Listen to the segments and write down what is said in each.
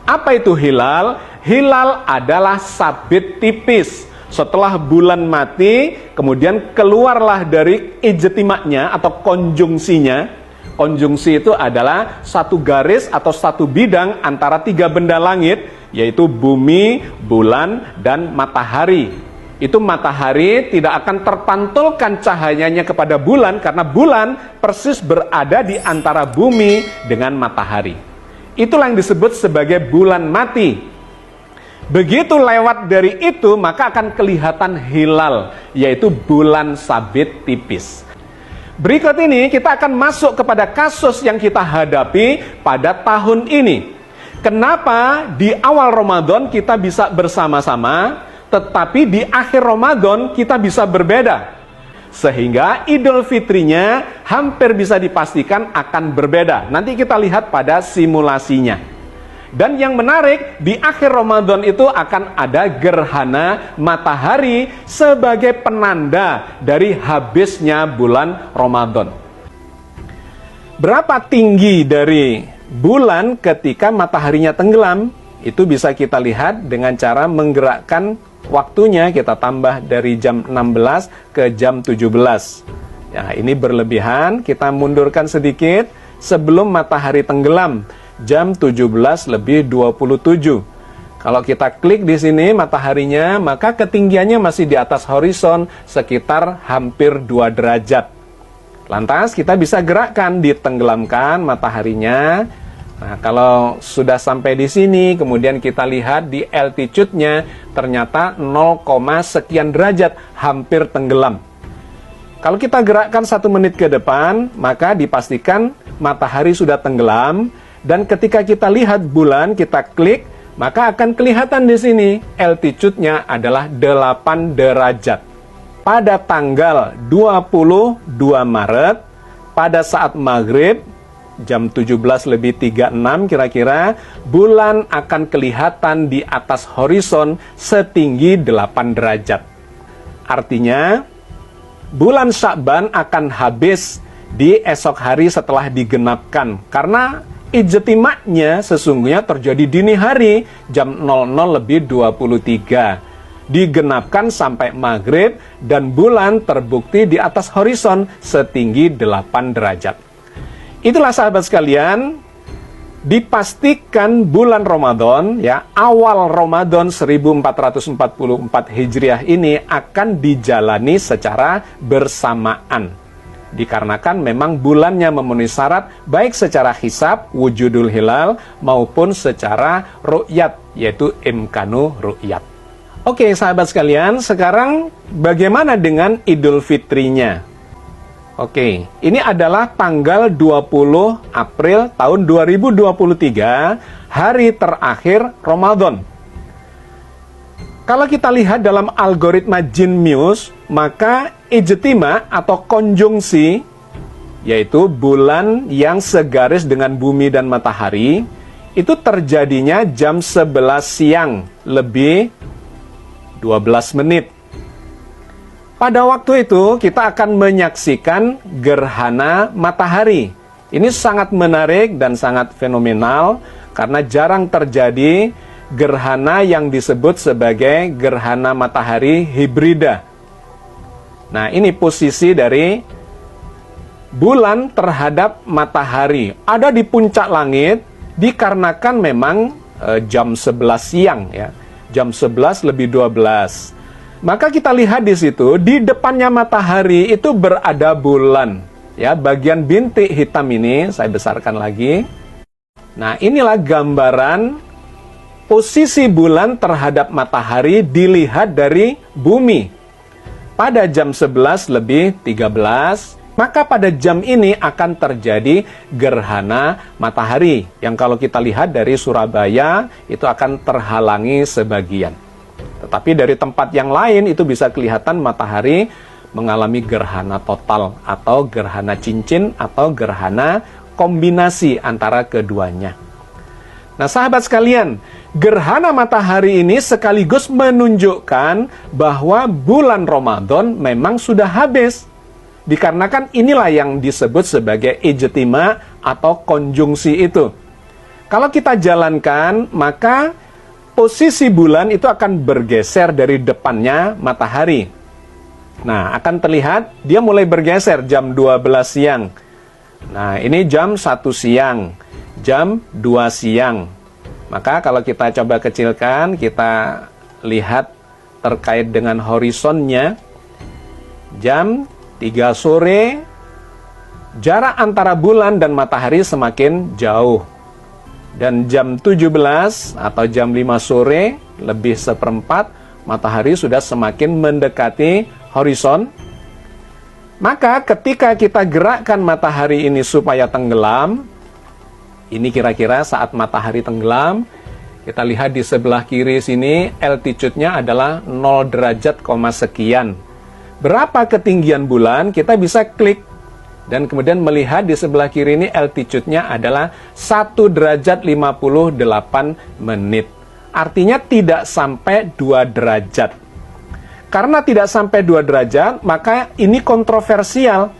Apa itu hilal? Hilal adalah sabit tipis. Setelah bulan mati, kemudian keluarlah dari ijtima'nya atau konjungsinya. Konjungsi itu adalah satu garis atau satu bidang antara tiga benda langit, yaitu bumi, bulan, dan matahari. Itu matahari tidak akan terpantulkan cahayanya kepada bulan, karena bulan persis berada di antara bumi dengan matahari. Itulah yang disebut sebagai bulan mati. Begitu lewat dari itu, maka akan kelihatan hilal, yaitu bulan sabit tipis. Berikut ini kita akan masuk kepada kasus yang kita hadapi pada tahun ini. Kenapa di awal Ramadan kita bisa bersama-sama, tetapi di akhir Ramadan kita bisa berbeda? Sehingga Idul Fitrinya hampir bisa dipastikan akan berbeda. Nanti kita lihat pada simulasinya. Dan yang menarik, di akhir Ramadan itu akan ada gerhana matahari sebagai penanda dari habisnya bulan Ramadan. Berapa tinggi dari bulan ketika mataharinya tenggelam? Itu bisa kita lihat dengan cara menggerakkan waktunya, kita tambah dari jam 16 ke jam 17. Ya, ini berlebihan, kita mundurkan sedikit sebelum matahari tenggelam. Jam 17:27. Kalau kita klik di sini mataharinya, maka ketinggiannya masih di atas horizon sekitar hampir 2 derajat. Lantas kita bisa gerakkan, ditenggelamkan mataharinya. Nah, kalau sudah sampai di sini, kemudian kita lihat di altitude-nya ternyata 0, sekian derajat, hampir tenggelam. Kalau kita gerakkan 1 menit ke depan, maka dipastikan matahari sudah tenggelam. Dan ketika kita lihat bulan, kita klik, maka akan kelihatan di sini altitude-nya adalah 8 derajat. Pada tanggal 22 Maret, pada saat maghrib, jam 17:36 kira-kira, bulan akan kelihatan di atas horizon setinggi 8 derajat. Artinya, bulan Sya'ban akan habis di esok hari setelah digenapkan. Karena ijtima'nya sesungguhnya terjadi dini hari jam 00:23. Digenapkan sampai maghrib dan bulan terbukti di atas horizon setinggi 8 derajat. Itulah sahabat sekalian, dipastikan bulan Ramadan, ya, awal Ramadan 1444 Hijriah ini akan dijalani secara bersamaan. Dikarenakan memang bulannya memenuhi syarat baik secara hisab, wujudul hilal, maupun secara ru'yat, yaitu imkanu ru'yat. Oke sahabat sekalian, sekarang bagaimana dengan Idul Fitrinya? Oke, ini adalah tanggal 20 April tahun 2023, hari terakhir Ramadan. Kalau kita lihat dalam algoritma Genius, maka ijtima atau konjungsi, yaitu bulan yang segaris dengan bumi dan matahari, itu terjadinya jam 11 siang lebih 12 menit. Pada waktu itu kita akan menyaksikan gerhana matahari. Ini sangat menarik dan sangat fenomenal karena jarang terjadi gerhana yang disebut sebagai gerhana matahari hibrida. Nah, ini posisi dari bulan terhadap matahari. Ada di puncak langit dikarenakan memang jam 11 siang, ya. Jam 11:12. Maka kita lihat di situ, di depannya matahari itu berada bulan. Ya, bagian bintik hitam ini saya besarkan lagi. Nah, inilah gambaran posisi bulan terhadap matahari dilihat dari bumi. Pada jam 11:13, maka pada jam ini akan terjadi gerhana matahari. Yang kalau kita lihat dari Surabaya, itu akan terhalangi sebagian. Tetapi dari tempat yang lain itu bisa kelihatan matahari mengalami gerhana total atau gerhana cincin atau gerhana kombinasi antara keduanya. Nah sahabat sekalian, gerhana matahari ini sekaligus menunjukkan bahwa bulan Ramadan memang sudah habis. Dikarenakan inilah yang disebut sebagai ijtima atau konjungsi itu. Kalau kita jalankan, maka posisi bulan itu akan bergeser dari depannya matahari. Nah, akan terlihat dia mulai bergeser jam 12 siang. Nah, ini jam 1 siang, jam 2 siang. Maka kalau kita coba kecilkan, kita lihat terkait dengan horizonnya, jam 3 sore, jarak antara bulan dan matahari semakin jauh. Dan jam 17 atau jam 5 sore, lebih seperempat, matahari sudah semakin mendekati horizon. Maka ketika kita gerakkan matahari ini supaya tenggelam, ini kira-kira saat matahari tenggelam, kita lihat di sebelah kiri sini, altitude-nya adalah 0 derajat, sekian. Berapa ketinggian bulan, kita bisa klik. Dan kemudian melihat di sebelah kiri ini altitude-nya adalah 1 derajat 58 menit. Artinya tidak sampai 2 derajat. Karena tidak sampai 2 derajat, maka ini kontroversial.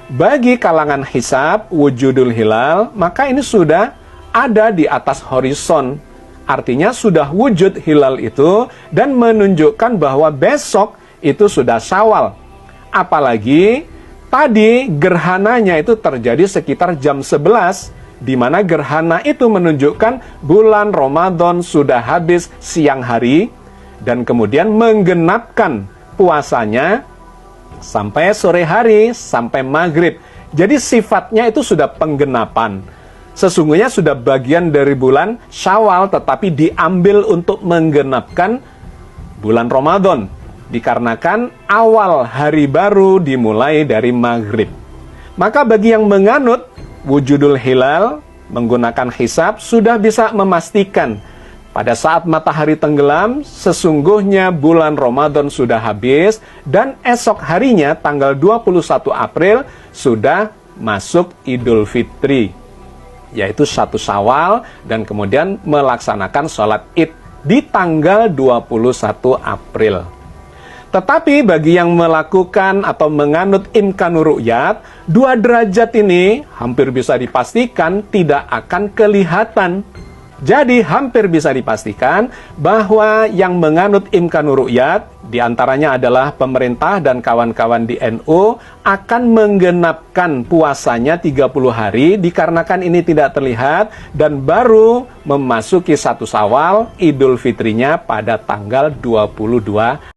Bagi kalangan hisab, wujudul hilal, maka ini sudah ada di atas horizon. Artinya sudah wujud hilal itu dan menunjukkan bahwa besok itu sudah Syawal. Apalagi tadi gerhananya itu terjadi sekitar jam 11, di mana gerhana itu menunjukkan bulan Ramadan sudah habis siang hari, dan kemudian menggenapkan puasanya sampai sore hari, sampai maghrib. Jadi sifatnya itu sudah penggenapan. Sesungguhnya sudah bagian dari bulan Syawal, tetapi diambil untuk menggenapkan bulan Ramadan. Dikarenakan awal hari baru dimulai dari maghrib. Maka bagi yang menganut wujudul hilal menggunakan hisab, sudah bisa memastikan pada saat matahari tenggelam, sesungguhnya bulan Ramadan sudah habis, dan esok harinya tanggal 21 April sudah masuk Idul Fitri, yaitu 1 Syawal, dan kemudian melaksanakan sholat Id di tanggal 21 April. Tetapi bagi yang melakukan atau menganut imkanur ru'yat, 2 derajat ini hampir bisa dipastikan tidak akan kelihatan. Jadi hampir bisa dipastikan bahwa yang menganut imkanur ru'yat, diantaranya adalah pemerintah dan kawan-kawan di NU, akan menggenapkan puasanya 30 hari, dikarenakan ini tidak terlihat, dan baru memasuki 1 Syawal, Idul Fitrinya pada tanggal 22